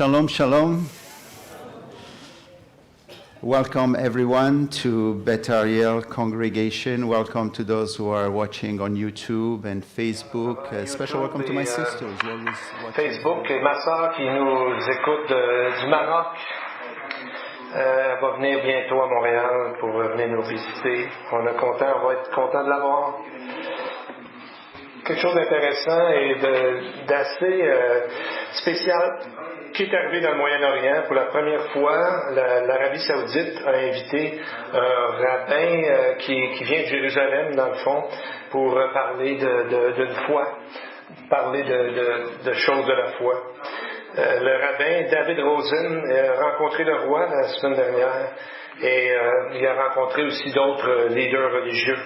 Shalom, shalom. Welcome everyone to Beth Ariel congregation. Welcome to those who are watching on YouTube and Facebook. Special welcome to my sisters. Facebook et ma sœur qui nous écoute du Maroc. Elle va venir bientôt à Montréal pour venir nous visiter. On va être content de l'avoir. Quelque chose d'intéressant et d'assez spécial qui est arrivé dans le Moyen-Orient. Pour la première fois, l'Arabie Saoudite a invité un rabbin qui vient de Jérusalem, dans le fond, pour parler d'une foi, parler de choses de la foi. Le rabbin David Rosen a rencontré le roi la semaine dernière et il a rencontré aussi d'autres leaders religieux.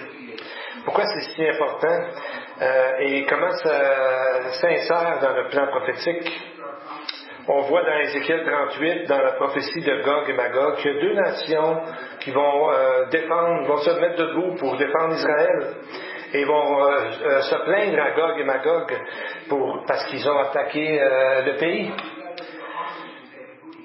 Pourquoi c'est si important et comment ça s'insère dans le plan prophétique? On voit dans Ézéchiel 38, dans la prophétie de Gog et Magog, qu'il y a deux nations qui vont vont se mettre debout pour défendre Israël et vont se plaindre à Gog et Magog parce qu'ils ont attaqué le pays.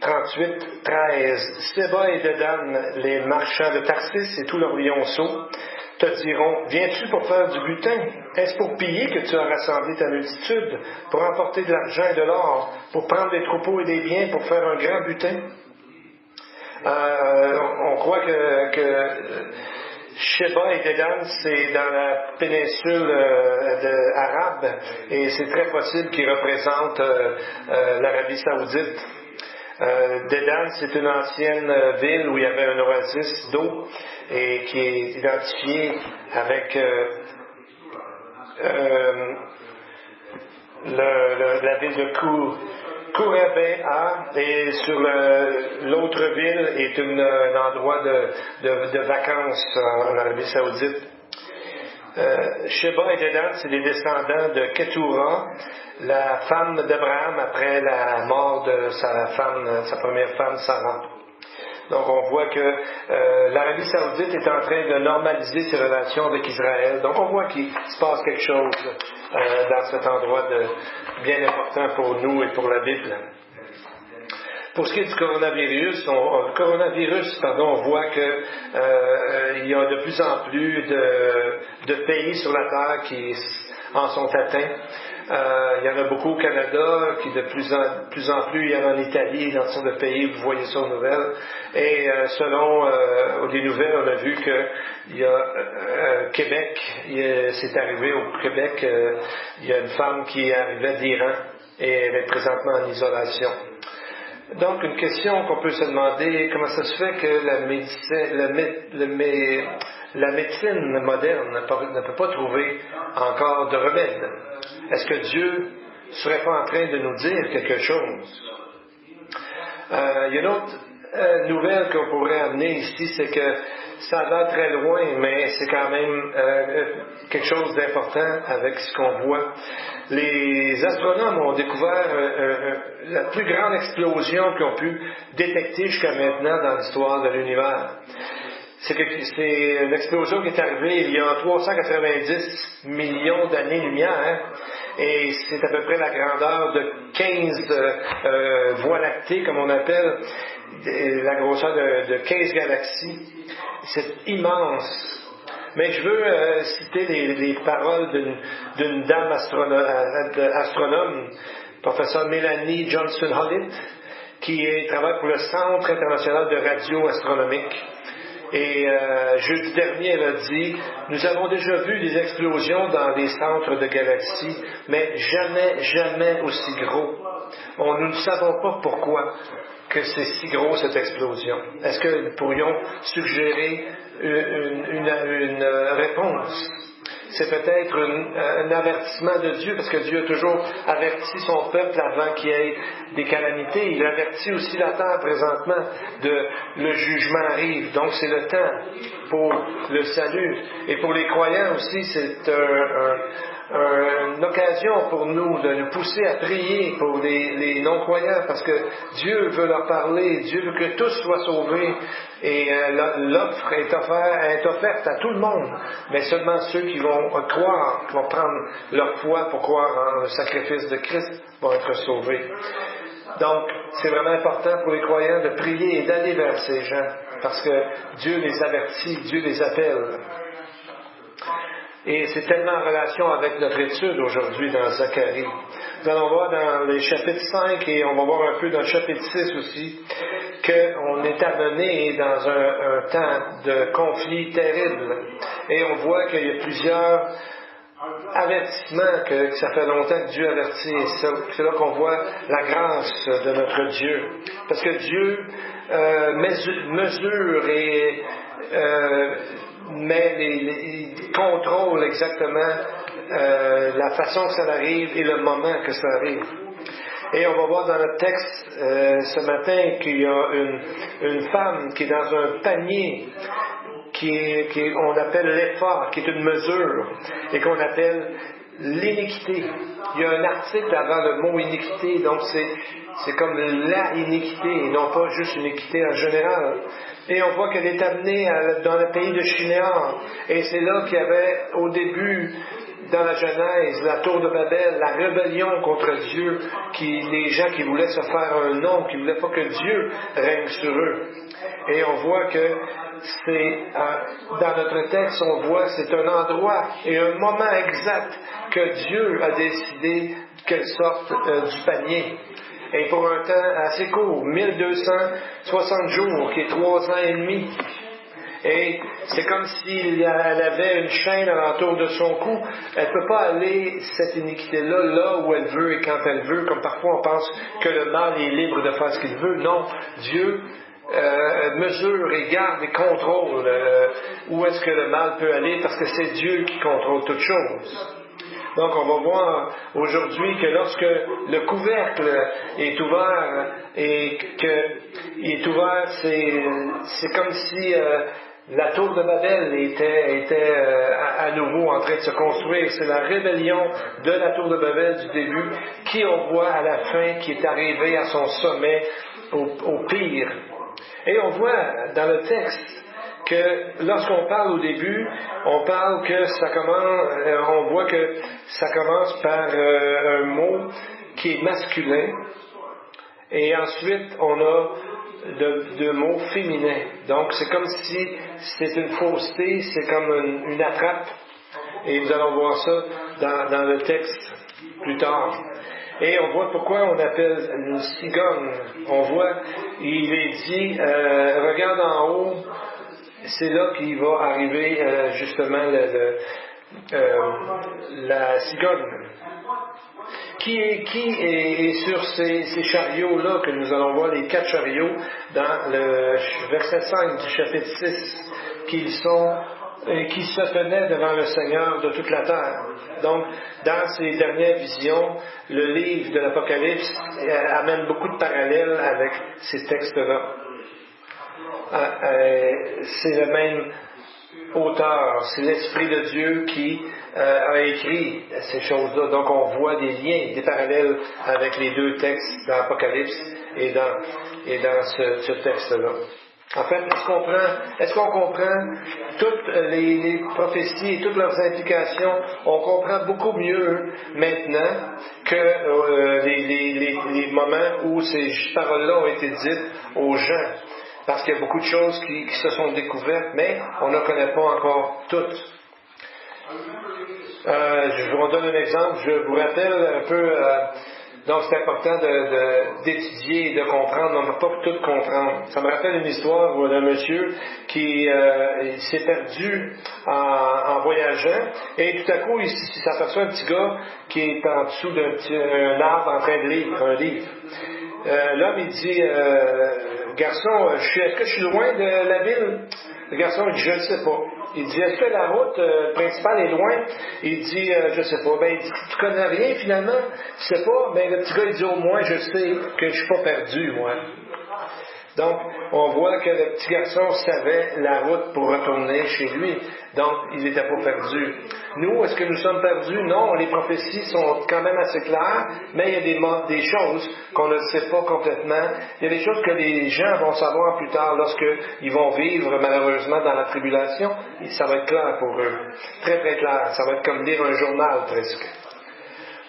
38, 13. Séba et Dedan, les marchands de Tarsis et tous leurs lionceaux, te diront, viens-tu pour faire du butin? Est-ce pour piller que tu as rassemblé ta multitude, pour emporter de l'argent et de l'or, pour prendre des troupeaux et des biens, pour faire un grand butin? On croit que Sheba et Dedan, c'est dans la péninsule arabe, et c'est très possible qu'ils représentent l'Arabie Saoudite. Dedan, c'est une ancienne ville où il y avait un oasis d'eau et qui est identifiée avec la ville de Kourabéa, et sur l'autre ville est un endroit de vacances en Arabie Saoudite. Sheba et Dedan, c'est les descendants de Ketura, la femme d'Abraham après la mort de sa première femme, Sarah. Donc on voit que l'Arabie Saoudite est en train de normaliser ses relations avec Israël. Donc on voit qu'il se passe quelque chose dans cet endroit bien important pour nous et pour la Bible. Pour ce qui est du coronavirus, on voit que il y a de plus en plus de pays sur la Terre qui en sont atteints. Il y en a beaucoup au Canada, qui de plus en plus, il y en a en Italie, dans ce de pays, vous voyez ça aux nouvelles. Et selon les nouvelles, on a vu qu'il y a Québec, c'est arrivé au Québec, il y a une femme qui arrivait d'Iran et elle est présentement en isolation. Donc, une question qu'on peut se demander, comment ça se fait que la médecine moderne ne peut pas trouver encore de remède? Est-ce que Dieu ne serait pas en train de nous dire quelque chose? Il y a une autre nouvelle qu'on pourrait amener ici, c'est que ça a l'air très loin, mais c'est quand même quelque chose d'important avec ce qu'on voit. Les astronomes ont découvert la plus grande explosion qu'ils ont pu détecter jusqu'à maintenant dans l'histoire de l'univers. C'est une explosion qui est arrivée il y a 390 millions d'années-lumière, et c'est à peu près la grandeur de 15 voies lactées, comme on appelle, la grosseur de 15 galaxies. C'est immense. Mais je veux citer les paroles d'une dame astronome, professeure Mélanie Johnson-Hollitt, qui travaille pour le Centre international de radio astronomique. Et jeudi dernier, elle a dit, nous avons déjà vu des explosions dans des centres de galaxies, mais jamais aussi gros. Nous ne savons pas pourquoi que c'est si gros cette explosion. Est-ce que nous pourrions suggérer une réponse? C'est peut-être un avertissement de Dieu, parce que Dieu a toujours averti son peuple avant qu'il y ait des calamités. Il avertit aussi la terre présentement le jugement arrive. Donc c'est le temps pour le salut. Et pour les croyants aussi, c'est une occasion pour nous de nous pousser à prier pour les non-croyants, parce que Dieu veut leur parler, Dieu veut que tous soient sauvés, et l'offre est offerte à tout le monde, mais seulement ceux qui vont croire, qui vont prendre leur foi pour croire en le sacrifice de Christ, vont être sauvés. Donc, c'est vraiment important pour les croyants de prier et d'aller vers ces gens, parce que Dieu les avertit, Dieu les appelle. Et c'est tellement en relation avec notre étude aujourd'hui dans Zacharie. Nous allons voir dans les chapitres 5 et on va voir un peu dans le chapitre 6 aussi, qu'on est amené dans un temps de conflit terrible. Et on voit qu'il y a plusieurs avertissements que ça fait longtemps que Dieu avertit. C'est là qu'on voit la grâce de notre Dieu. Parce que Dieu mesure et il contrôle exactement la façon que ça arrive et le moment que ça arrive. Et on va voir dans notre texte ce matin qu'il y a une femme qui est dans un panier qu'on appelle l'effort, qui est une mesure, et qu'on appelle l'iniquité. Il y a un article avant le mot iniquité, donc c'est comme la iniquité, et non pas juste une iniquité en général. Et on voit qu'elle est amenée dans le pays de Shinéar, et c'est là qu'il y avait au début, dans la Genèse, la tour de Babel, la rébellion contre Dieu, les gens qui voulaient se faire un nom, qui ne voulaient pas que Dieu règne sur eux. Et on voit que dans notre texte, on voit c'est un endroit et un moment exact que Dieu a décidé qu'elle sorte du panier. Et pour un temps assez court, 1260 jours, qui est 3 ans et demi. Et c'est comme si elle avait une chaîne alentour de son cou. Elle ne peut pas aller, cette iniquité-là, là où elle veut et quand elle veut, comme parfois on pense que le mal est libre de faire ce qu'il veut. Non, Dieu mesure et garde et contrôle où est-ce que le mal peut aller, parce que c'est Dieu qui contrôle toutes choses. Donc on va voir aujourd'hui que lorsque le couvercle est ouvert et qu'il est ouvert, c'est comme si la tour de Babel était à nouveau en train de se construire. C'est la rébellion de la tour de Babel du début qui, on voit à la fin, qui est arrivée à son sommet au pire. Et on voit dans le texte que lorsqu'on parle au début, on parle que ça commence, on voit que ça commence par un mot qui est masculin, et ensuite on a de mots féminins. Donc c'est comme si c'est une fausseté, c'est comme une attrape, et nous allons voir ça dans le texte plus tard. Et on voit pourquoi on appelle une cigogne. On voit, il est dit, regarde en haut, c'est là qu'il va arriver justement la cigogne. Qui est sur ces chariots-là que nous allons voir, les 4 chariots, dans le verset 5 du chapitre 6, qui se tenaient devant le Seigneur de toute la terre. Donc, dans ces dernières visions, le livre de l'Apocalypse amène beaucoup de parallèles avec ces textes-là. C'est le même auteur, c'est l'Esprit de Dieu qui a écrit ces choses-là. Donc on voit des liens, des parallèles avec les 2 textes dans l'Apocalypse et dans ce texte-là. En fait, est-ce qu'on comprend toutes les prophéties et toutes leurs implications? On comprend beaucoup mieux maintenant que les moments où ces paroles-là ont été dites aux gens. Parce qu'il y a beaucoup de choses qui se sont découvertes, mais on ne connaît pas encore toutes. Je vous donne un exemple. Je vous rappelle un peu... donc c'est important d'étudier et de comprendre. On ne peut pas tout comprendre. Ça me rappelle une histoire d'un monsieur qui s'est perdu en voyageant, et tout à coup il s'aperçoit un petit gars qui est en dessous d'un arbre en train de lire un livre. L'homme il dit garçon, est-ce que je suis loin de la ville? Le garçon il dit je ne sais pas. Il dit est-ce que la route principale est loin? Il dit je ne sais pas. Ben il dit tu connais rien finalement? Je ne sais pas. Ben le petit gars il dit au moins je sais que je ne suis pas perdu moi. Donc, on voit que le petit garçon savait la route pour retourner chez lui. Donc, il n'était pas perdu. Nous, est-ce que nous sommes perdus? Non, les prophéties sont quand même assez claires, mais il y a des choses qu'on ne sait pas complètement. Il y a des choses que les gens vont savoir plus tard lorsqu'ils vont vivre malheureusement dans la tribulation. Et ça va être clair pour eux. Très, très clair. Ça va être comme lire un journal presque.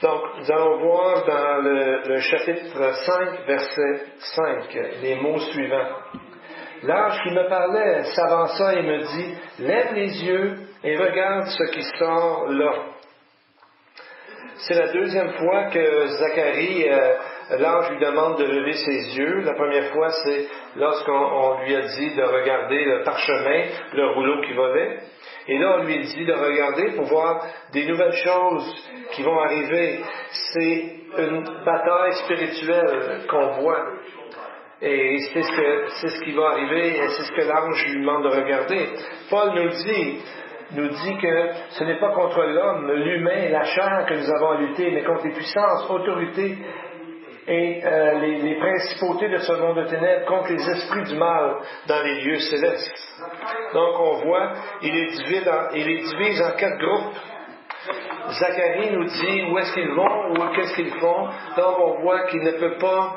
Donc, nous allons voir dans le chapitre 5, verset 5, les mots suivants. L'ange qui me parlait s'avança et me dit, « Lève les yeux et regarde ce qui sort là. » C'est la deuxième fois que Zacharie, l'ange lui demande de lever ses yeux. La première fois, c'est lorsqu'on lui a dit de regarder le parchemin, le rouleau qui volait. Et là, on lui dit de regarder pour voir des nouvelles choses qui vont arriver. C'est une bataille spirituelle qu'on voit. Et c'est ce qui va arriver, et c'est ce que l'ange lui demande de regarder. Paul nous dit que ce n'est pas contre l'homme, l'humain, la chair que nous avons à lutter, mais contre les puissances, autorités et les principautés de ce monde de ténèbres, contre les esprits du mal dans les lieux célestes. Donc on voit, il les divise en 4 groupes. Zacharie nous dit où est-ce qu'ils vont ou qu'est-ce qu'ils font. Donc on voit qu'il ne peut pas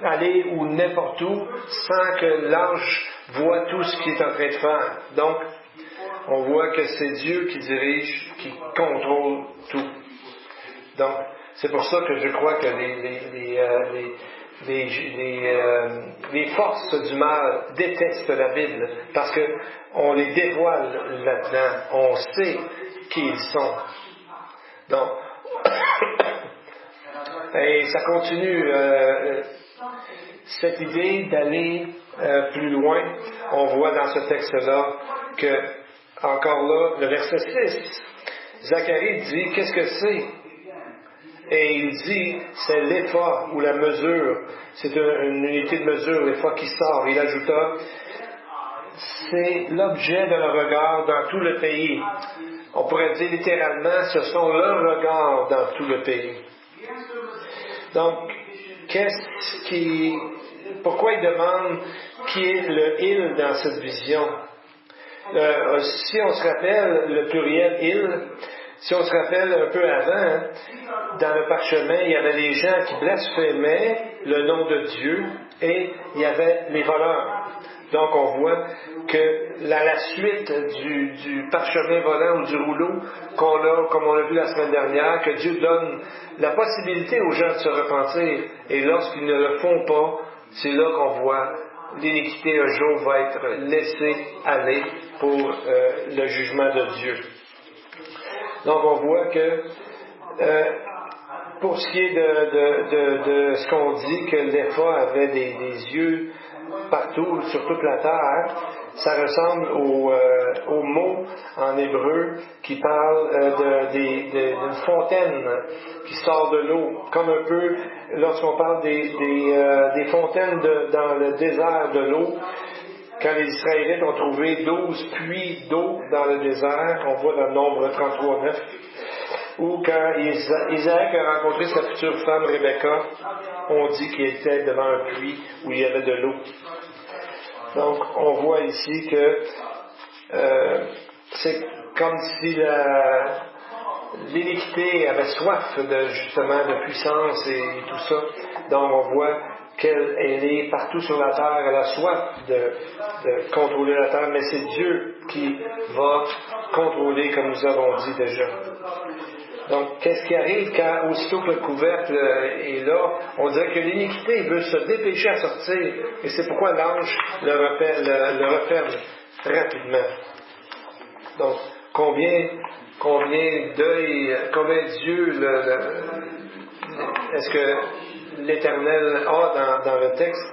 aller où n'importe où sans que l'ange voit tout ce qu'il est en train de faire. Donc on voit que c'est Dieu qui dirige, qui contrôle tout. Donc c'est pour ça que je crois que les forces du mal détestent la Bible, parce qu'on les dévoile là-dedans, on sait qui ils sont. Donc, et ça continue, cette idée d'aller plus loin. On voit dans ce texte-là que, encore là, le verset 6, Zacharie dit, qu'est-ce que c'est? Et il dit, c'est l'épha ou la mesure. C'est une unité de mesure, l'épha qui sort. Il ajouta, c'est l'objet de leur regard dans tout le pays. On pourrait dire littéralement, ce sont leurs regards dans tout le pays. Donc, pourquoi il demande qui est le il dans cette vision? Si on se rappelle le pluriel il, si on se rappelle un peu avant, dans le parchemin, il y avait les gens qui blasphémaient le nom de Dieu et il y avait les voleurs. Donc on voit que la suite du parchemin volant ou du rouleau comme on l'a vu la semaine dernière, que Dieu donne la possibilité aux gens de se repentir. Et lorsqu'ils ne le font pas, c'est là qu'on voit l'iniquité un jour va être laissée aller pour le jugement de Dieu. Donc on voit que pour ce qui est de ce qu'on dit que l'épha avait des yeux partout, sur toute la terre, ça ressemble au mot en hébreu qui parle d'une fontaine qui sort de l'eau, comme un peu lorsqu'on parle des fontaines dans le désert de l'eau. Quand les Israélites ont trouvé 12 puits d'eau dans le désert, on voit dans le nombre 33-9, ou quand Isaac a rencontré sa future femme Rebecca, on dit qu'il était devant un puits où il y avait de l'eau. Donc, on voit ici que c'est comme si l'iniquité avait soif justement de puissance et tout ça. Donc, on voit qu'elle est partout sur la terre, elle a soif de contrôler la terre, mais c'est Dieu qui va contrôler, comme nous avons dit déjà. Donc, qu'est-ce qui arrive quand, aussitôt que le couvercle est là, on dirait que l'iniquité veut se dépêcher à sortir, et c'est pourquoi l'ange le referme rapidement. Donc, combien Dieu est-ce que l'Éternel a dans le texte?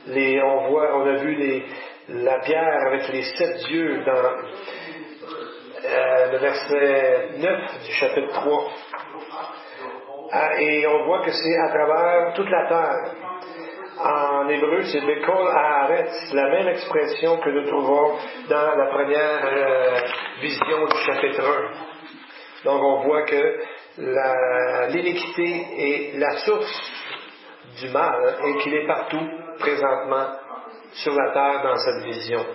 On a vu la pierre avec les 7 dieux dans le verset 9 du chapitre 3. Et on voit que c'est à travers toute la terre. En hébreu, c'est Bekol Haaretz, la même expression que nous trouvons dans la première vision du chapitre 1. Donc on voit que l'iniquité est la source du mal et qu'il est partout présentement sur la terre dans cette vision.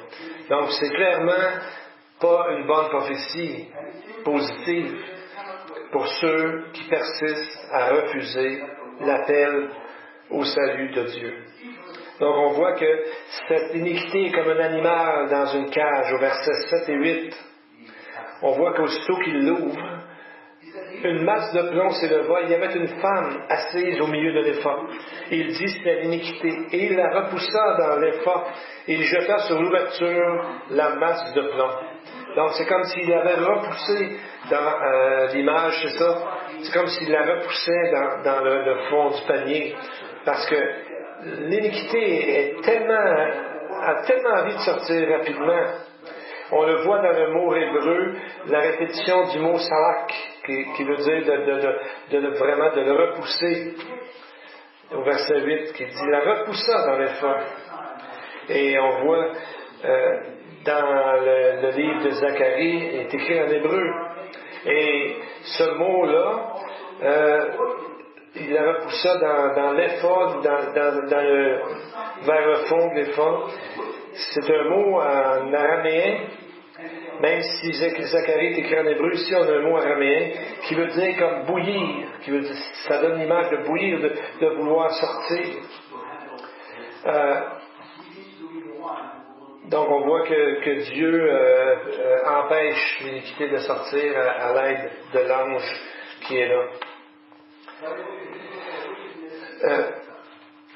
Donc c'est clairement pas une bonne prophétie positive pour ceux qui persistent à refuser l'appel au salut de Dieu. Donc on voit que cette iniquité est comme un animal dans une cage, au verset 7 et 8. On voit qu'aussitôt qu'il l'ouvre, une masse de plomb s'éleva, il y avait une femme assise au milieu de l'épha. Il dit, c'est l'iniquité. Et il la repoussa dans l'épha, et il jeta sur l'ouverture la masse de plomb. Donc c'est comme s'il avait repoussé dans l'image, c'est ça. C'est comme s'il la repoussait dans le fond du panier. Parce que l'iniquité a tellement envie de sortir rapidement. On le voit dans le mot hébreu, la répétition du mot salak, qui veut dire vraiment de le repousser. Au verset 8, qui dit la repoussa dans l'effort. Et on voit dans le livre de Zacharie, est écrit en hébreu. Et ce mot-là, il la repoussa dans l'effort, vers le fond de l'effort. C'est un mot en araméen, même si Zacharie est écrit en hébreu, ici on a un mot araméen qui veut dire comme bouillir, ça donne l'image de bouillir, de vouloir sortir. Donc on voit que Dieu empêche l'iniquité de sortir à l'aide de l'ange qui est là.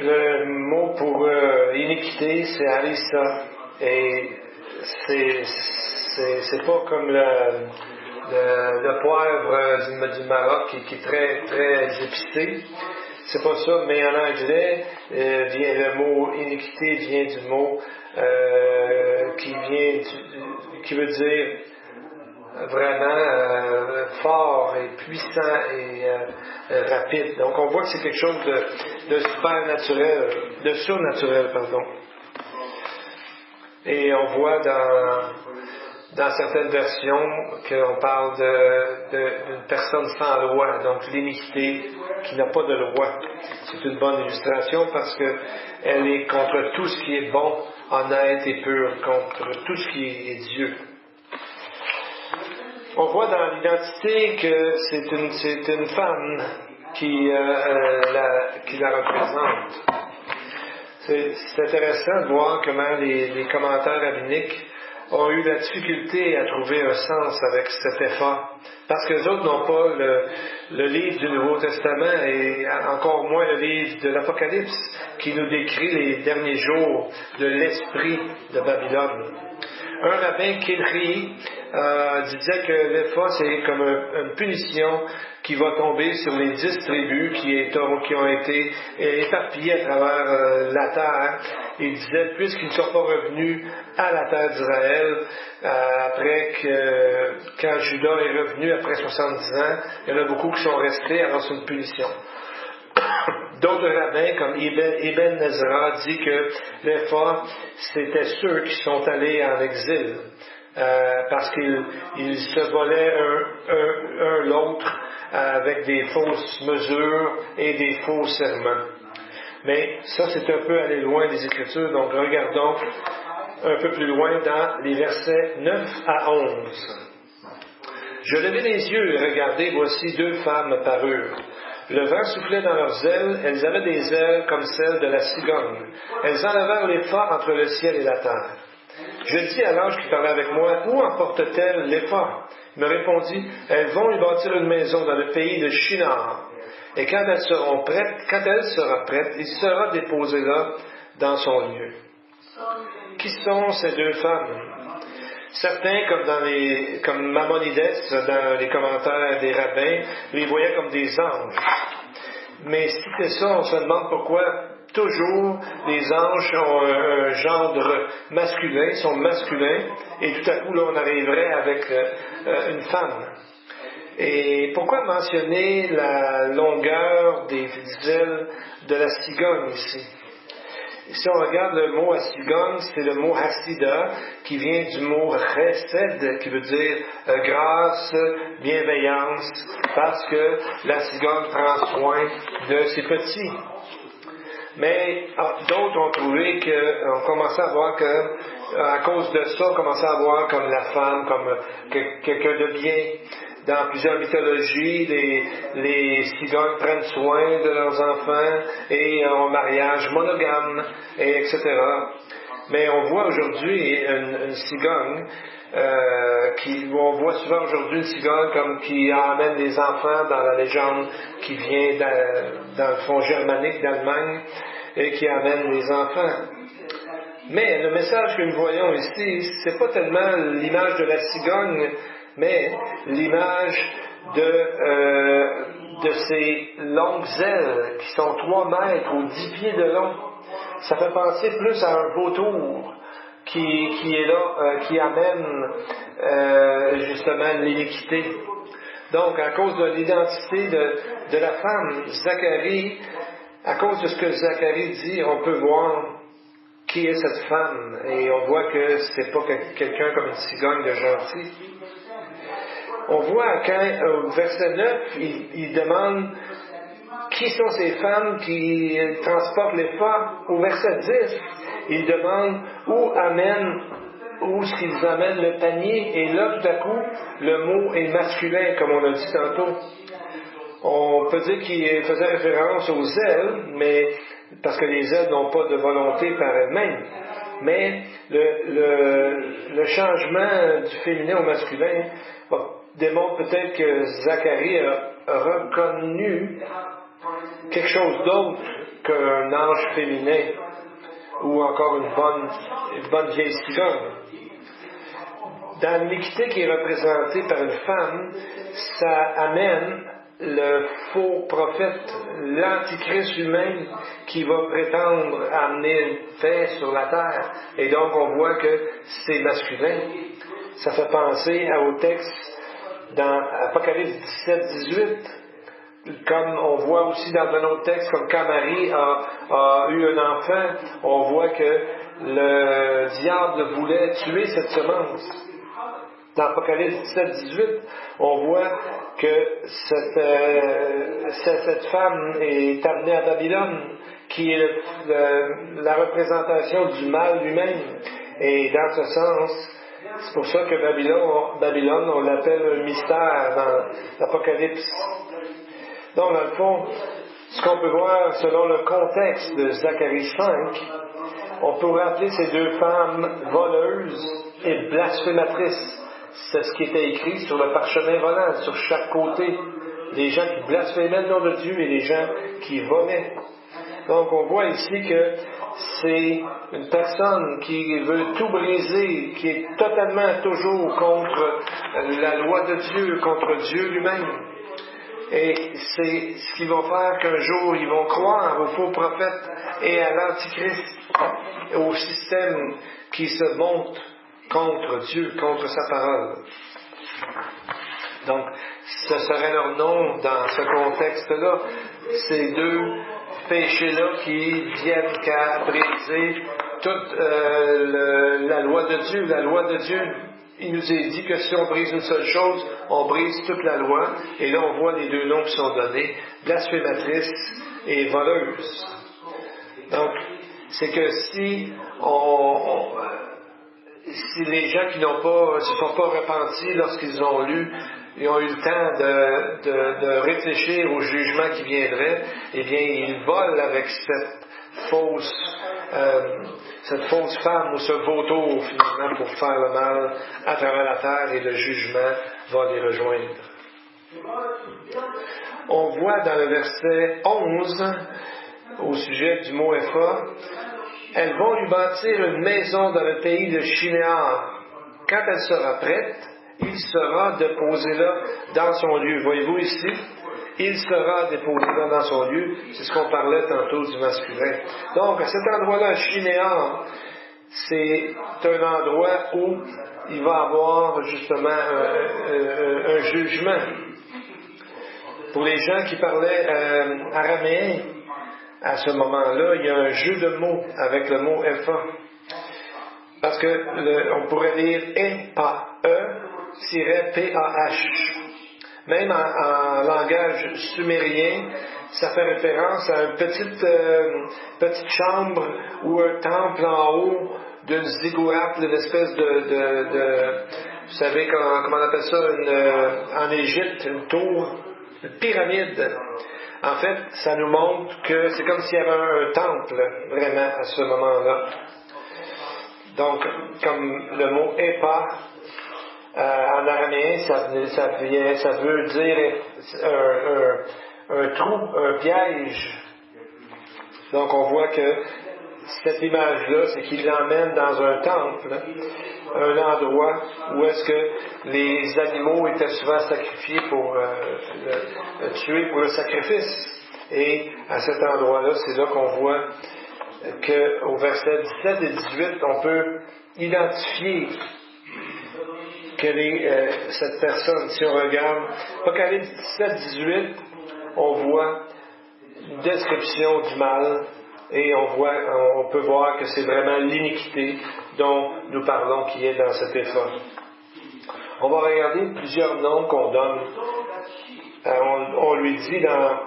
Le mot pour iniquité, c'est harissa, et c'est pas comme le poivre du Maroc qui est très très épicé. C'est pas ça, mais en anglais, le mot iniquité vient du mot qui veut dire vraiment fort et puissant et rapide. Donc on voit que c'est quelque chose de supernaturel, de surnaturel, pardon. Et on voit dans certaines versions qu'on parle d'une personne sans loi, donc l'iniquité qui n'a pas de loi. C'est une bonne illustration parce qu'elle est contre tout ce qui est bon, honnête et pur, contre tout ce qui est Dieu. On voit dans l'identité que c'est une femme qui la représente. C'est intéressant de voir comment les commentaires rabbiniques ont eu la difficulté à trouver un sens avec cet effort. Parce que les autres n'ont pas le livre du Nouveau Testament et encore moins le livre de l'Apocalypse qui nous décrit les derniers jours de l'esprit de Babylone. Un rabbin, Kilri, disait que l'Epha, c'est comme une punition qui va tomber sur les 10 tribus qui ont été éparpillées à travers la terre. Il disait, puisqu'ils ne sont pas revenus à la terre d'Israël, quand Judas est revenu après 70 ans, il y en a beaucoup qui sont restés, alors c'est une punition. D'autres rabbins, comme Ibn Ezra, dit que l'Epha, c'était ceux qui sont allés en exil, parce qu'ils se volaient un l'autre avec des fausses mesures et des faux serments. Mais ça, c'est un peu aller loin des Écritures, donc regardons un peu plus loin dans les versets 9 à 11. Je levai les yeux et regardai, voici 2 femmes parurent. Le vent soufflait dans leurs ailes, elles avaient des ailes comme celles de la cigogne. Elles enlevèrent l'épha entre le ciel et la terre. Je dis à l'ange qui parlait avec moi, où emportent-elles l'épha? Il me répondit, elles vont y bâtir une maison dans le pays de Shinar. Et quand elle sera prête, il sera déposé là dans son lieu. Qui sont ces 2 femmes? Certains, comme Maimonides, dans les commentaires des rabbins, les voyaient comme des anges. Mais si c'est ça, on se demande pourquoi toujours les anges ont un gendre masculin, sont masculins, et tout à coup, là, on arriverait avec une femme. Et pourquoi mentionner la longueur des ailes de la cigogne ici? Si on regarde le mot cigogne, c'est le mot hasida, qui vient du mot chesed, qui veut dire grâce, bienveillance, parce que la cigogne prend soin de ses petits. Mais d'autres ont trouvé on commençait à voir à cause de ça, on commençait à voir comme la femme, comme quelqu'un de bien. Dans plusieurs mythologies, les cigognes prennent soin de leurs enfants et ont un mariage monogame, etc. Mais on voit aujourd'hui une cigogne, on voit souvent aujourd'hui une cigogne comme qui emmène les enfants dans la légende qui vient dans le fond germanique d'Allemagne et qui amène les enfants. Mais le message que nous voyons ici, c'est pas tellement l'image de la cigogne, mais l'image de ces longues ailes qui sont 3 mètres ou 10 pieds de long. Ça fait penser plus à un vautour qui est là, qui amène justement l'iniquité. Donc, à cause de l'identité de la femme, Zacharie, à cause de ce que Zacharie dit, on peut voir qui est cette femme, et on voit que c'est pas quelqu'un comme une cigogne de gentil. On voit au verset 9, il demande qui sont ces femmes qui transportent les femmes. Au verset 10, il demande où est-ce qu'ils amènent le panier, et là tout à coup, le mot est masculin, comme on a dit tantôt. On peut dire qu'il faisait référence aux ailes, mais parce que les ailes n'ont pas de volonté par elles-mêmes. Mais le changement du féminin au masculin démontre peut-être que Zacharie a reconnu quelque chose d'autre qu'un ange féminin ou encore une bonne vieille cigogne. Dans l'iniquité qui est représentée par une femme, ça amène le faux prophète, l'antichrist lui-même, qui va prétendre amener une paix sur la terre. Et donc, on voit que c'est masculin. Ça fait penser au texte dans Apocalypse 17-18, comme on voit aussi dans un autre texte, comme quand Marie a eu un enfant, on voit que le diable voulait tuer cette semence. Dans Apocalypse 17-18, on voit que cette femme est amenée à Babylone, qui est la représentation du mal lui-même. Et dans ce sens, c'est pour ça que Babylone, on l'appelle un mystère dans l'Apocalypse. Donc, dans le fond, ce qu'on peut voir selon le contexte de Zacharie 5, on pourrait appeler ces deux femmes voleuses et blasphématrices. C'est ce qui était écrit sur le parchemin volant, sur chaque côté. Les gens qui blasphémaient le nom de Dieu et les gens qui volaient. Donc on voit ici que c'est une personne qui veut tout briser, qui est totalement toujours contre la loi de Dieu, contre Dieu lui-même. Et c'est ce qui va faire qu'un jour ils vont croire aux faux prophètes et à l'Antichrist, au système qui se monte contre Dieu, contre sa parole. Donc, ce serait leur nom dans ce contexte-là, ces deux péchés-là qui viennent qu'à briser toute la loi de Dieu. La loi de Dieu, il nous est dit que si on brise une seule chose, on brise toute la loi. Et là, on voit les deux noms qui sont donnés, blasphématrice et voleuse. Donc, c'est que si les gens qui se sont pas repentis lorsqu'ils ont lu, ils ont eu le temps de réfléchir au jugement qui viendrait, eh bien, ils volent avec cette fausse femme ou ce vautour, finalement, pour faire le mal à travers la terre, et le jugement va les rejoindre. On voit dans le verset 11, au sujet du mot Epha, elles vont lui bâtir une maison dans le pays de Shinéar. Quand elle sera prête, il sera déposé là dans son lieu. Voyez-vous ici? Il sera déposé là dans son lieu. C'est ce qu'on parlait tantôt du masculin. Donc, à cet endroit-là, Shinéar, c'est un endroit où il va y avoir justement un jugement. Pour les gens qui parlaient araméen, à ce moment-là, il y a un jeu de mots avec le mot Epha. Parce que on pourrait lire E-A-E-P-A-H. Même en langage sumérien, ça fait référence à une petite chambre ou un temple en haut d'une ziggurat, une espèce vous savez comment on appelle ça en Égypte, une tour, une pyramide. En fait, ça nous montre que c'est comme s'il y avait un temple, vraiment, à ce moment-là. Donc, comme le mot épa, en araméen, ça veut dire un trou, un piège. Donc, on voit que cette image-là, c'est qu'il l'emmène dans un temple, un endroit où est-ce que les animaux étaient souvent sacrifiés pour tuer pour le sacrifice. Et à cet endroit-là, c'est là qu'on voit qu'au verset 17 et 18, on peut identifier quelle est cette personne. Si on regarde Apocalypse 17, 18, on voit une description du mal et on peut voir que c'est vraiment l'iniquité dont nous parlons qui est dans cet éphod. On va regarder plusieurs noms qu'on donne. On lui dit dans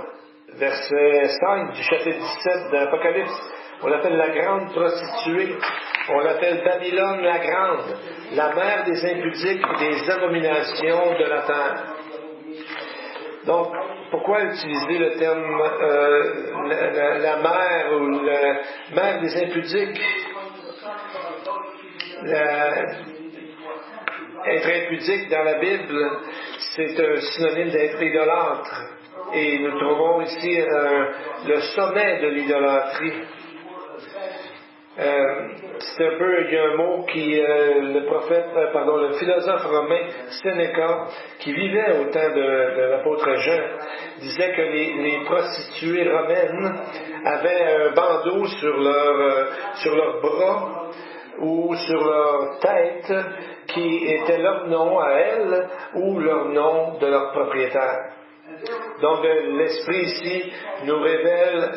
verset 5 du chapitre 17 d'Apocalypse, on l'appelle la grande prostituée, on l'appelle Babylone la grande, la mère des impudiques et des abominations de la terre. Donc, pourquoi utiliser le terme la mère ou la mère des impudiques? Être impudique dans la Bible, c'est un synonyme d'être idolâtre. Et nous trouvons ici le sommet de l'idolâtrie. C'est un peu, il y a un mot qui, le philosophe romain Sénéca, qui vivait au temps de l'apôtre Jean, disait que les prostituées romaines avaient un bandeau sur leurs bras ou sur leur tête qui était leur nom à elles ou leur nom de leur propriétaire. Donc l'Esprit ici nous révèle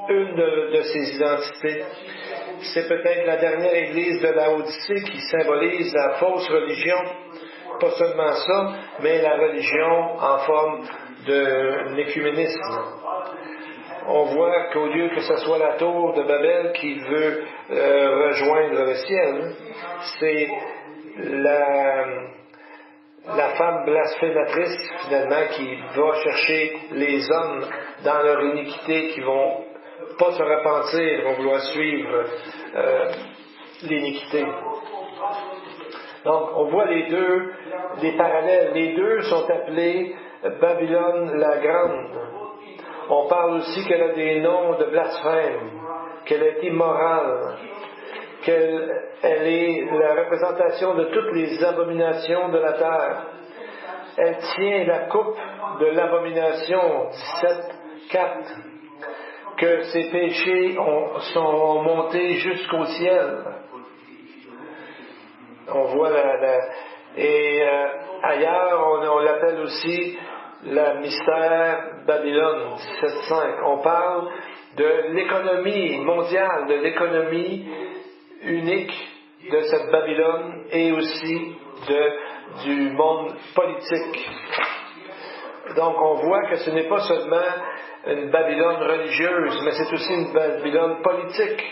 une de ces identités. C'est peut-être la dernière église de Laodicée qui symbolise la fausse religion. Pas seulement ça, mais la religion en forme d'un écuménisme. On voit qu'au lieu que ce soit la tour de Babel qui veut rejoindre le ciel, c'est la femme blasphématrice, finalement, qui va chercher les hommes dans leur iniquité, qui vont pas se repentir, vont vouloir suivre l'iniquité. Donc, on voit les parallèles. Les deux sont appelés Babylone la Grande. On parle aussi qu'elle a des noms de blasphème, qu'elle est immorale, qu'elle est la représentation de toutes les abominations de la terre. Elle tient la coupe de l'abomination, 17:4, que ses péchés sont montés jusqu'au ciel. On voit ailleurs, on l'appelle aussi la mystère Babylone, 17:5. On parle de l'économie mondiale, de l'économie unique de cette Babylone et aussi du monde politique. Donc on voit que ce n'est pas seulement une Babylone religieuse, mais c'est aussi une Babylone politique,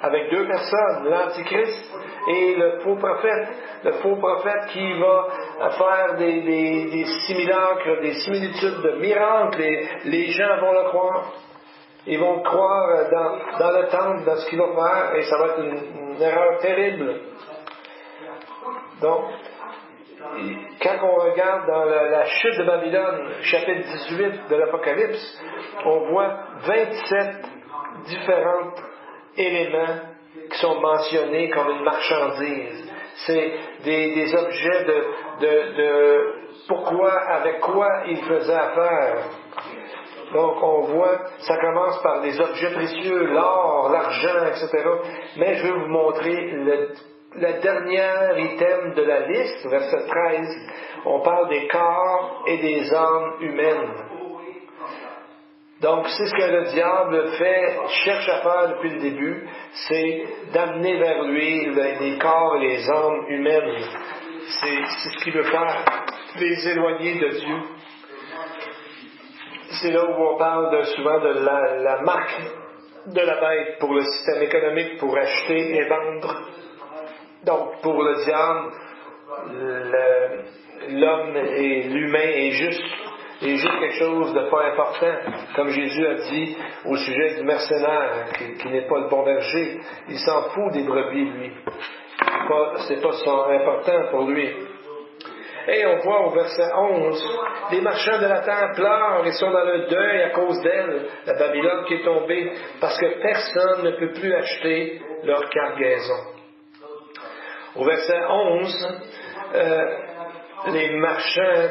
avec deux personnes, l'Antichrist et le faux prophète. Le faux prophète qui va faire des simulacres, des similitudes de miracles, les gens vont le croire. Ils vont croire dans le temple, dans ce qu'il va faire, et ça va être une erreur terrible. Donc, quand on regarde dans la chute de Babylone, chapitre 18 de l'Apocalypse, on voit 27 différents éléments qui sont mentionnés comme une marchandise. C'est des objets de pourquoi, avec quoi ils faisaient affaire. Donc on voit, ça commence par des objets précieux, l'or, l'argent, etc. Mais je vais vous montrer le dernier item de la liste, verset 13. On parle des corps et des âmes humaines. Donc c'est ce que le diable cherche à faire depuis le début, c'est d'amener vers lui les corps et les âmes humaines. C'est ce qu'il veut faire, les éloigner de Dieu. C'est là où on parle souvent de la marque de la bête pour le système économique, pour acheter et vendre. Donc, pour le diable, l'homme et l'humain est juste et juste quelque chose de pas important, comme Jésus a dit au sujet du mercenaire, qui n'est pas le bon berger. Il s'en fout des brebis, lui. C'est pas important pour lui. Et on voit au verset 11, les marchands de la terre pleurent et sont dans le deuil à cause d'elle, la Babylone qui est tombée, parce que personne ne peut plus acheter leur cargaison. Au verset 11, les marchands,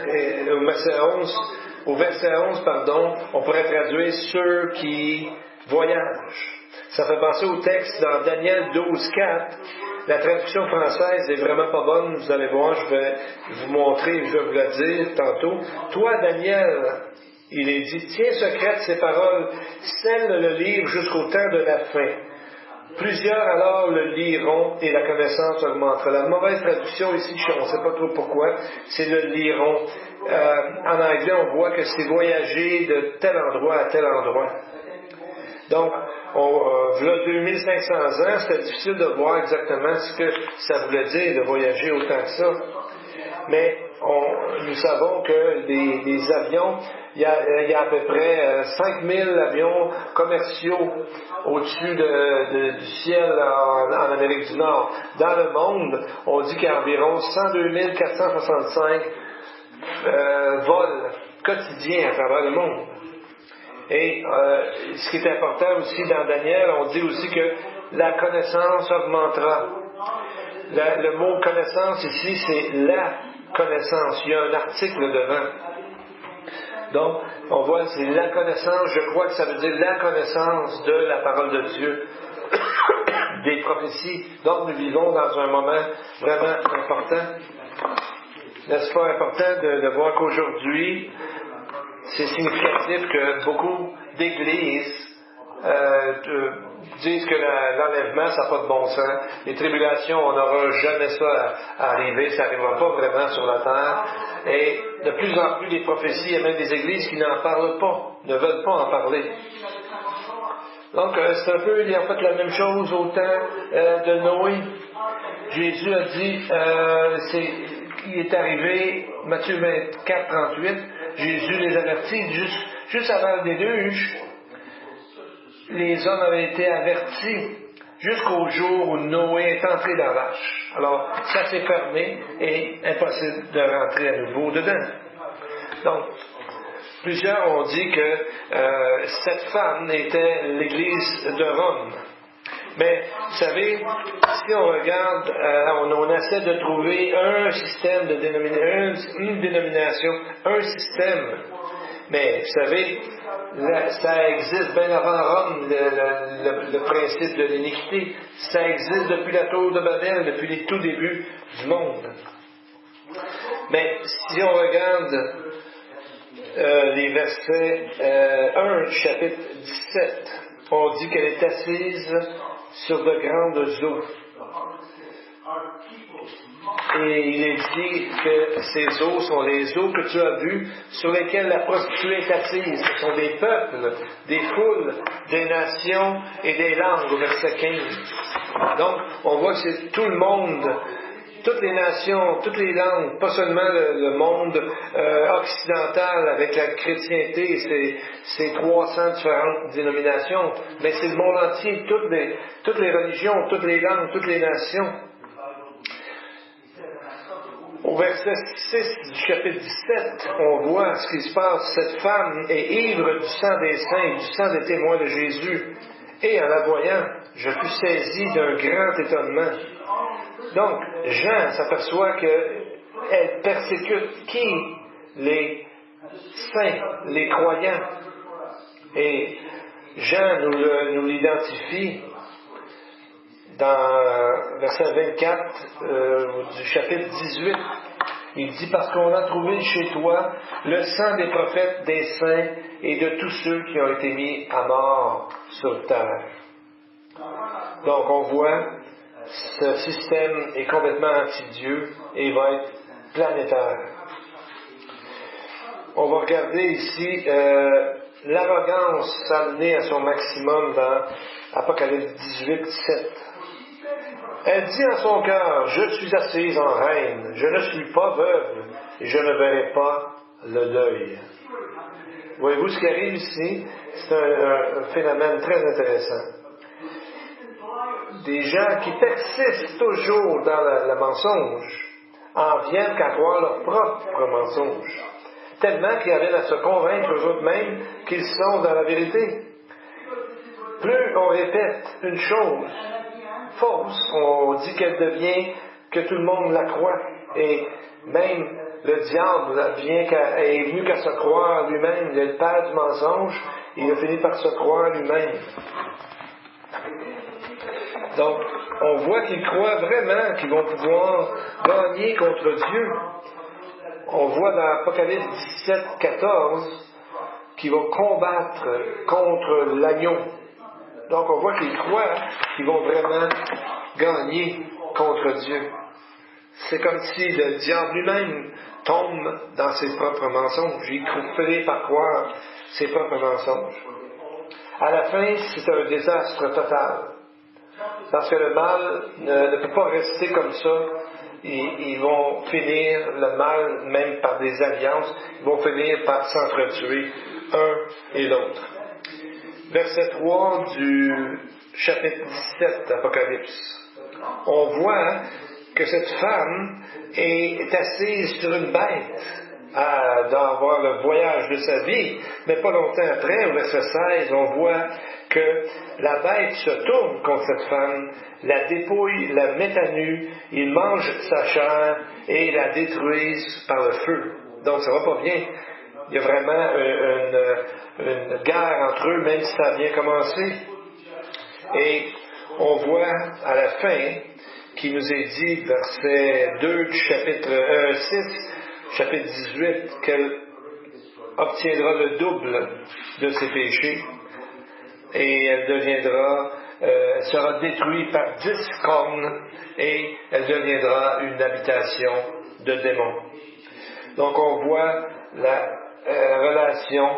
au verset 11, on pourrait traduire ceux qui voyagent. Ça fait penser au texte dans Daniel 12:4. La traduction française est vraiment pas bonne, vous allez voir, je vais vous montrer, je vais vous le dire tantôt. Toi, Daniel, il est dit, tiens secrète ces paroles, scelle le livre jusqu'au temps de la fin. Plusieurs alors le liront et la connaissance augmentera. La mauvaise traduction ici, on ne sait pas trop pourquoi, c'est le liront. En anglais, on voit que c'est voyager de tel endroit à tel endroit. Donc, voilà 2500 ans, c'était difficile de voir exactement ce que ça voulait dire de voyager autant que ça. Mais nous savons que des avions, il y a à peu près 5000 avions commerciaux au-dessus du ciel en Amérique du Nord. Dans le monde, on dit qu'il y a environ 102 465 vols quotidiens à travers le monde. Et ce qui est important aussi dans Daniel, on dit aussi que la connaissance augmentera. Le mot connaissance ici, c'est la connaissance. Il y a un article devant. Donc, on voit, c'est la connaissance, je crois que ça veut dire la connaissance de la parole de Dieu, des prophéties. Donc, nous vivons dans un moment vraiment important. N'est-ce pas important de voir qu'aujourd'hui, c'est significatif que beaucoup d'églises disent que l'enlèvement, ça n'a pas de bon sens. Les tribulations, on n'aura jamais ça à arriver, ça n'arrivera pas vraiment sur la terre. Et de plus en plus, des prophéties, il y a même des églises qui n'en parlent pas, ne veulent pas en parler. Donc, c'est un peu, en fait, la même chose au temps de Noé. Jésus a dit, il est arrivé, Matthieu 24, 38, Jésus les avertit, juste avant le déluge, les hommes avaient été avertis jusqu'au jour où Noé est entré dans l'arche. Alors, ça s'est fermé et impossible de rentrer à nouveau dedans. Donc, plusieurs ont dit que cette femme était l'Église de Rome. Mais, vous savez, si on regarde, on essaie de trouver un système de une dénomination, un système. Mais, vous savez, ça existe bien avant Rome, le principe de l'iniquité. Ça existe depuis la tour de Babel, depuis les tout débuts du monde. Mais, si on regarde les versets 1 du chapitre 17, on dit qu'elle est assise sur de grandes eaux. Et il est dit que ces eaux sont les eaux que tu as vues, sur lesquelles la prostituée est assise. Ce sont des peuples, des foules, des nations et des langues, au verset 15. Donc, on voit que c'est tout le monde, toutes les nations, toutes les langues, pas seulement le monde occidental avec la chrétienté, c'est 300 différentes dénominations, mais c'est le monde entier, toutes les religions, toutes les langues, toutes les nations. Au verset 6 du chapitre 17, on voit ce qui se passe. Cette femme est ivre du sang des saints, du sang des témoins de Jésus. Et en la voyant, je fus saisi d'un grand étonnement. Donc, Jean s'aperçoit qu'elle persécute qui? Les saints, les croyants. Et Jean nous l'identifie dans verset 24 du chapitre 18. Il dit, parce qu'on a trouvé chez toi le sang des prophètes, des saints et de tous ceux qui ont été mis à mort sur terre. Donc on voit, ce système est complètement anti-Dieu et va être planétaire. On va regarder ici l'arrogance s'amener à son maximum dans Apocalypse 18, 17. Elle dit en son cœur, je suis assise en reine, je ne suis pas veuve et je ne verrai pas le deuil. Voyez-vous, ce qui arrive ici, c'est un phénomène très intéressant. Des gens qui persistent toujours dans le mensonge en viennent qu'à croire leur propre mensonge, tellement qu'ils arrivent à se convaincre eux-mêmes qu'ils sont dans la vérité. Plus on répète une chose fausse, on dit qu'elle devient que tout le monde la croit. Et même le diable est venu qu'à se croire lui-même. Il est le père du mensonge, et il a fini par se croire lui-même. Donc, on voit qu'ils croient vraiment qu'ils vont pouvoir gagner contre Dieu. On voit dans Apocalypse 17, 14 qu'ils vont combattre contre l'agneau. Donc, on voit qu'ils croient qu'ils vont vraiment gagner contre Dieu. C'est comme si le diable lui-même tombe dans ses propres mensonges. Il finit par croire ses propres mensonges. À la fin, c'est un désastre total. Parce que le mal ne peut pas rester comme ça. Ils vont finir, le mal, même par des alliances, ils vont finir par s'entretuer un et l'autre. Verset 3 du chapitre 17 d'Apocalypse. On voit que cette femme est assise sur une bête d'avoir le voyage de sa vie, mais pas longtemps après, au verset 16, on voit que la bête se tourne contre cette femme, la dépouille, la met à nu, il mange sa chair et la détruisent par le feu. Donc ça va pas bien. Il y a vraiment une guerre entre eux, même si ça a bien commencé. Et on voit à la fin qui nous est dit, verset 2 du chapitre 6, chapitre 18, qu'elle obtiendra le double de ses péchés et elle sera détruite par 10 cornes et elle deviendra une habitation de démons. Donc on voit la relation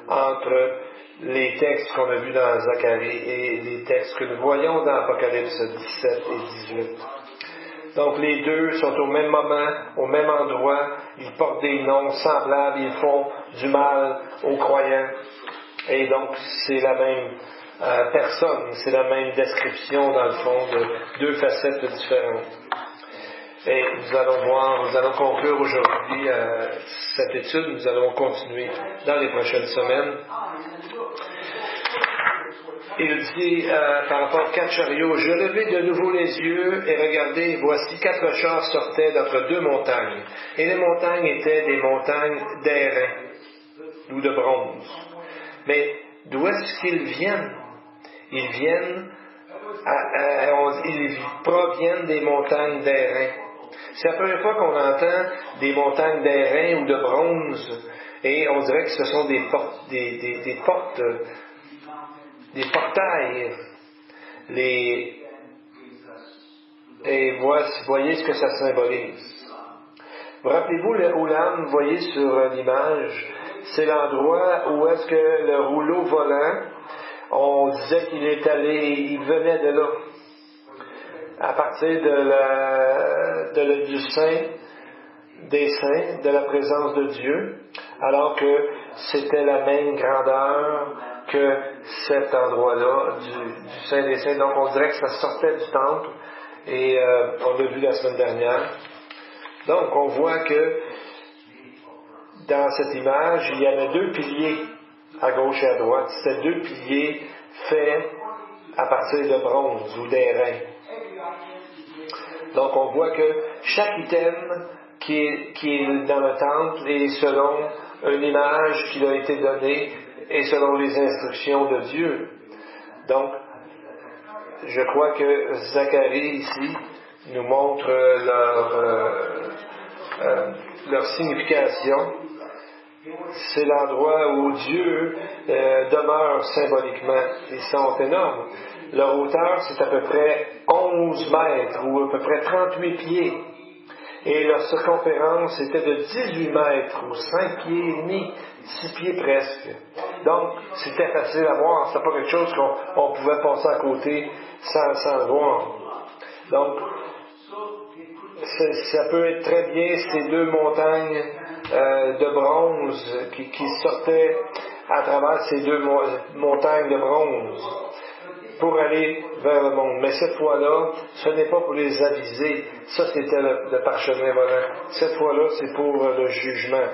entre les textes qu'on a vus dans Zacharie et les textes que nous voyons dans Apocalypse 17 et 18. Donc les deux sont au même moment, au même endroit, ils portent des noms semblables, ils font du mal aux croyants. Et donc c'est la même personne, c'est la même description dans le fond de deux facettes différentes. Et nous allons conclure aujourd'hui cette étude, nous allons continuer dans les prochaines semaines. Il dit par rapport aux 4 chariots, je levai de nouveau les yeux et regardez, voici 4 chars sortaient d'entre 2 montagnes. Et les montagnes étaient des montagnes d'airain ou de bronze. Mais d'où est-ce qu'ils viennent? Ils proviennent des montagnes d'airain. C'est la première fois qu'on entend des montagnes d'airain ou de bronze, et on dirait que ce sont des portails. Et voyez ce que ça symbolise. Vous rappelez-vous le Oulam, vous voyez sur l'image, c'est l'endroit où est-ce que le rouleau volant, on disait qu'il il venait de là. À partir du Saint des Saints, de la présence de Dieu, alors que c'était la même grandeur que cet endroit-là du Saint des Saints. Donc on dirait que ça sortait du temple, et on l'a vu la semaine dernière. Donc on voit que dans cette image, il y avait 2 piliers à gauche et à droite. C'était 2 piliers faits à partir de bronze ou d'airain. Donc on voit que chaque item qui est dans le temple est selon une image qui a été donnée et selon les instructions de Dieu. Donc, je crois que Zacharie ici nous montre leur signification. C'est l'endroit où Dieu demeure symboliquement. Ils sont énormes. Leur hauteur, c'est à peu près 11 mètres ou à peu près 38 pieds. Et leur circonférence était de 18 mètres ou 5 pieds et demi, 6 pieds presque. Donc, c'était facile à voir. C'était pas quelque chose qu'on pouvait passer à côté sans le voir. Donc, ça peut être très bien ces 2 montagnes de bronze qui sortaient à travers ces deux montagnes de bronze pour aller vers le monde. Mais cette fois-là, ce n'est pas pour les aviser. Ça, c'était le parchemin volant. Cette fois-là, c'est pour le jugement.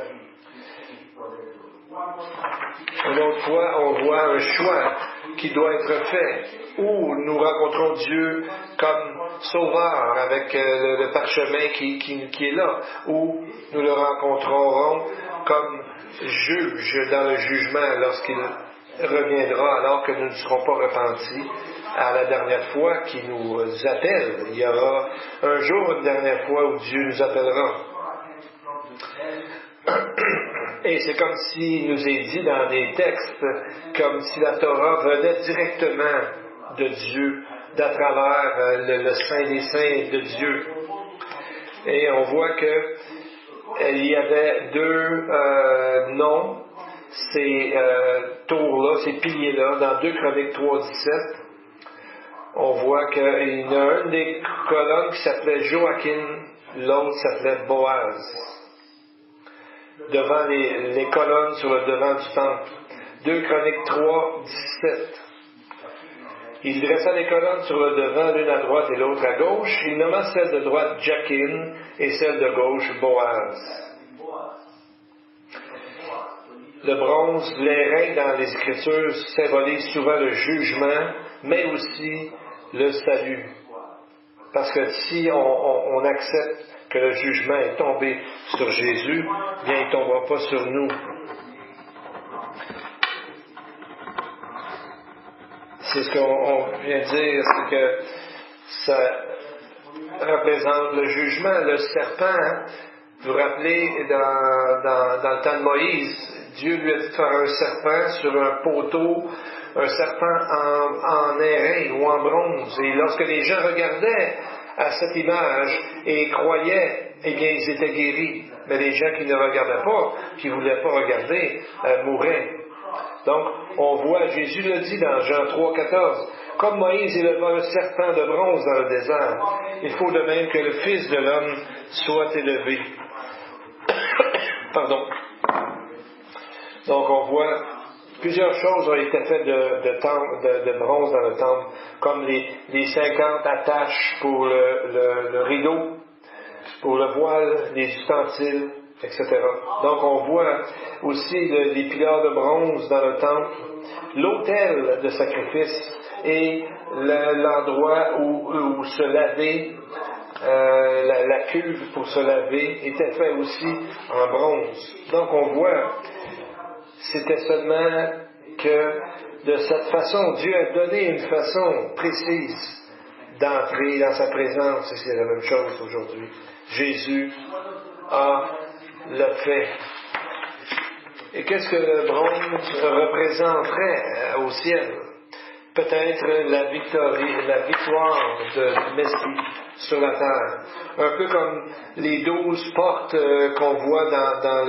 Une autre fois, on voit un choix qui doit être fait, où nous rencontrons Dieu comme sauveur avec le parchemin qui est là, où nous le rencontrerons comme juge dans le jugement lorsqu'il reviendra alors que nous ne serons pas repentis à la dernière fois qui nous appelle. Il y aura un jour, une dernière fois où Dieu nous appellera. Et c'est comme s'il nous est dit dans des textes, comme si la Torah venait directement de Dieu, d'à travers le Saint des Saints de Dieu. Et on voit que il y avait deux noms, ces tours-là, ces piliers-là, dans 2 Chroniques 3:17. On voit qu'il y en a une des colonnes qui s'appelait Joachim, l'autre s'appelait Boaz. Devant les colonnes sur le devant du temple. 2 Chroniques 3:17. Il dressa les colonnes sur le devant, l'une à droite et l'autre à gauche. Il nomma celle de droite Jachin et celle de gauche Boaz. Le bronze, l'airain dans les Écritures symbolise souvent le jugement, mais aussi le salut. Parce que si on accepte que le jugement est tombé sur Jésus, bien il ne tombera pas sur nous. C'est ce qu'on vient de dire, c'est que ça représente le jugement. Le serpent, vous vous rappelez, dans le temps de Moïse, Dieu lui a dit de faire un serpent sur un poteau, un serpent en airain ou en bronze. Et lorsque les gens regardaient à cette image et croyaient, eh bien, ils étaient guéris. Mais les gens qui ne regardaient pas, qui ne voulaient pas regarder, mouraient. Donc, on voit, Jésus le dit dans Jean 3,14, « Comme Moïse éleva un serpent de bronze dans le désert, il faut de même que le Fils de l'homme soit élevé. » Pardon. Donc, on voit plusieurs choses ont été faites de bronze dans le temple, comme les 50 attaches pour le rideau, pour le voile, les ustensiles, etc. Donc on voit aussi les piliers de bronze dans le temple, l'autel de sacrifice et l'endroit où se laver, la cuve pour se laver était fait aussi en bronze. Donc on voit, c'était seulement que de cette façon, Dieu a donné une façon précise d'entrer dans sa présence, et c'est la même chose aujourd'hui. Jésus a le fait. Et qu'est-ce que le bronze représenterait au ciel? Peut-être la victoire de Messie sur la terre. Un peu comme les 12 portes qu'on voit dans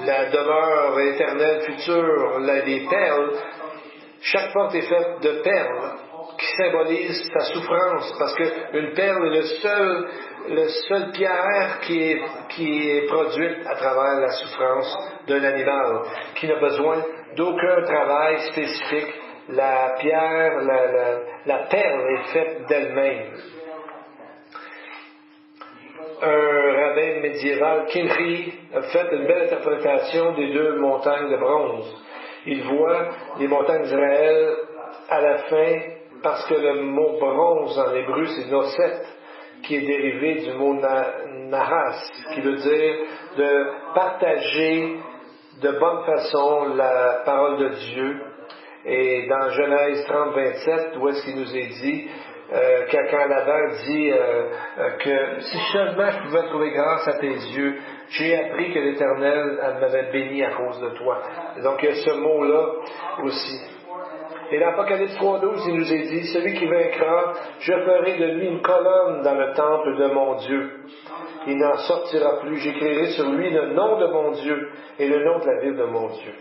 la demeure éternelle future, les perles. Chaque porte est faite de perles qui symbolisent sa souffrance, parce qu'une perle est le seul pierre qui est produite à travers la souffrance d'un animal, qui n'a besoin d'aucun travail spécifique. La pierre, la perle est faite d'elle-même. Un rabbin médiéval, Kinri, a fait une belle interprétation des 2 montagnes de bronze. Il voit les montagnes d'Israël à la fin, parce que le mot bronze en hébreu, c'est noset, qui est dérivé du mot nahas, qui veut dire de partager de bonne façon la parole de Dieu. Et dans Genèse 30, 27, où est-ce qu'il nous est dit, quand Laban dit que si seulement je pouvais trouver grâce à tes yeux, j'ai appris que l'Éternel m'avait béni à cause de toi. Et donc il y a ce mot-là aussi. Et l'Apocalypse 3,12, il nous est dit, celui qui vaincra, je ferai de lui une colonne dans le temple de mon Dieu. Il n'en sortira plus. J'écrirai sur lui le nom de mon Dieu et le nom de la ville de mon Dieu.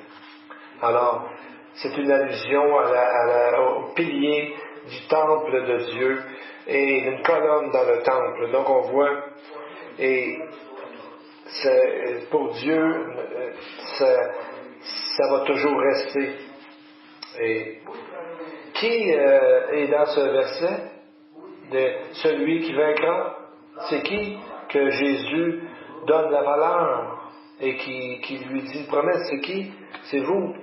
Alors, c'est une allusion au pilier du temple de Dieu et une colonne dans le temple. Donc on voit, et pour Dieu, ça va toujours rester. Et qui est dans ce verset? De celui qui vaincra? C'est qui que Jésus donne la valeur et qui lui dit une promesse? C'est qui? C'est vous.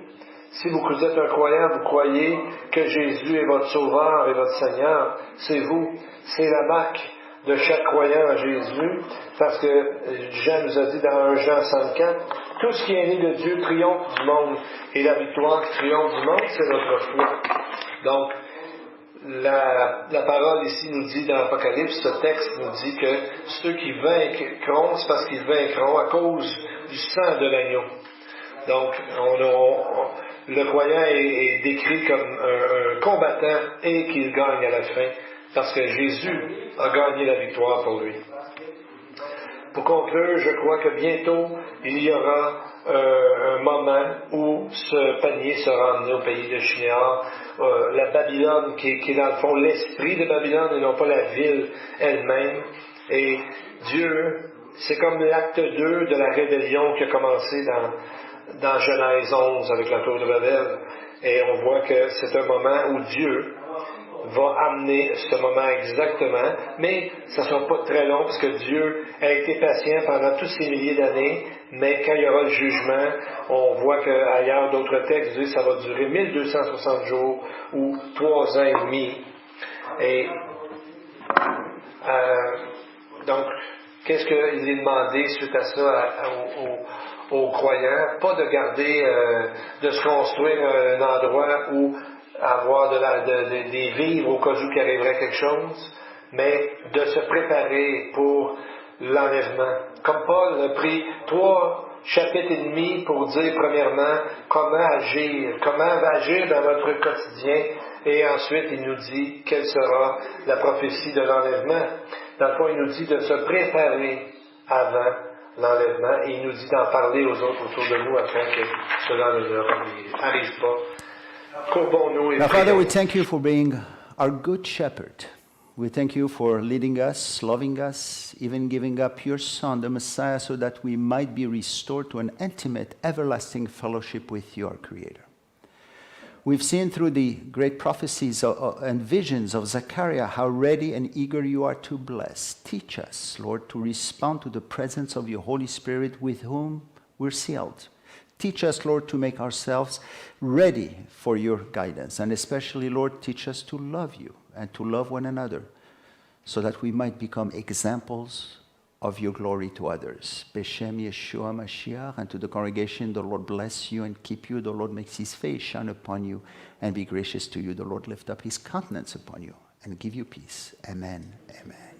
Si vous êtes un croyant, vous croyez que Jésus est votre Sauveur et votre Seigneur, c'est vous. C'est la marque de chaque croyant en Jésus, parce que Jean nous a dit dans 1 Jean 5,4, tout ce qui est né de Dieu triomphe du monde, et la victoire qui triomphe du monde, c'est notre foi. Donc, la parole ici nous dit dans l'Apocalypse, ce texte nous dit que ceux qui vaincront, c'est parce qu'ils vaincront à cause du sang de l'agneau. Donc, le croyant est décrit comme un combattant et qu'il gagne à la fin, parce que Jésus a gagné la victoire pour lui. Pour conclure, je crois que bientôt, il y aura un moment où ce panier sera emmené au pays de Shinéar. La Babylone, qui est dans le fond l'esprit de Babylone et non pas la ville elle-même. Et Dieu, c'est comme l'acte 2 de la rébellion qui a commencé dans Genèse 11 avec la tour de Babel. Et on voit que c'est un moment où Dieu va amener ce moment exactement, mais ça ne sera pas très long parce que Dieu a été patient pendant tous ces milliers d'années, mais quand il y aura le jugement, on voit qu'ailleurs d'autres textes disent que ça va durer 1260 jours ou 3 ans et demi. Et donc, qu'est-ce qu'il est demandé suite à ça aux croyants? Pas de garder, de se construire un endroit où avoir des vivres au cas où il arriverait quelque chose, mais de se préparer pour l'enlèvement. Comme Paul a pris 3 chapitres et demi pour dire premièrement comment agir dans notre quotidien, et ensuite il nous dit quelle sera la prophétie de l'enlèvement. Dans le fond, il nous dit de se préparer avant l'enlèvement, et il nous dit d'en parler aux autres autour de nous afin que cela ne leur arrive pas. Now, Father, we thank you for being our good shepherd. We thank you for leading us, loving us, even giving up your Son, the Messiah, so that we might be restored to an intimate, everlasting fellowship with your Creator. We've seen through the great prophecies and visions of Zechariah how ready and eager you are to bless. Teach us, Lord, to respond to the presence of your Holy Spirit with whom we're sealed. Teach us, Lord, to make ourselves ready for your guidance. And especially, Lord, teach us to love you and to love one another so that we might become examples of your glory to others. Beshem Yeshua Mashiach, and to the congregation, the Lord bless you and keep you. The Lord makes his face shine upon you and be gracious to you. The Lord lift up his countenance upon you and give you peace. Amen. Amen.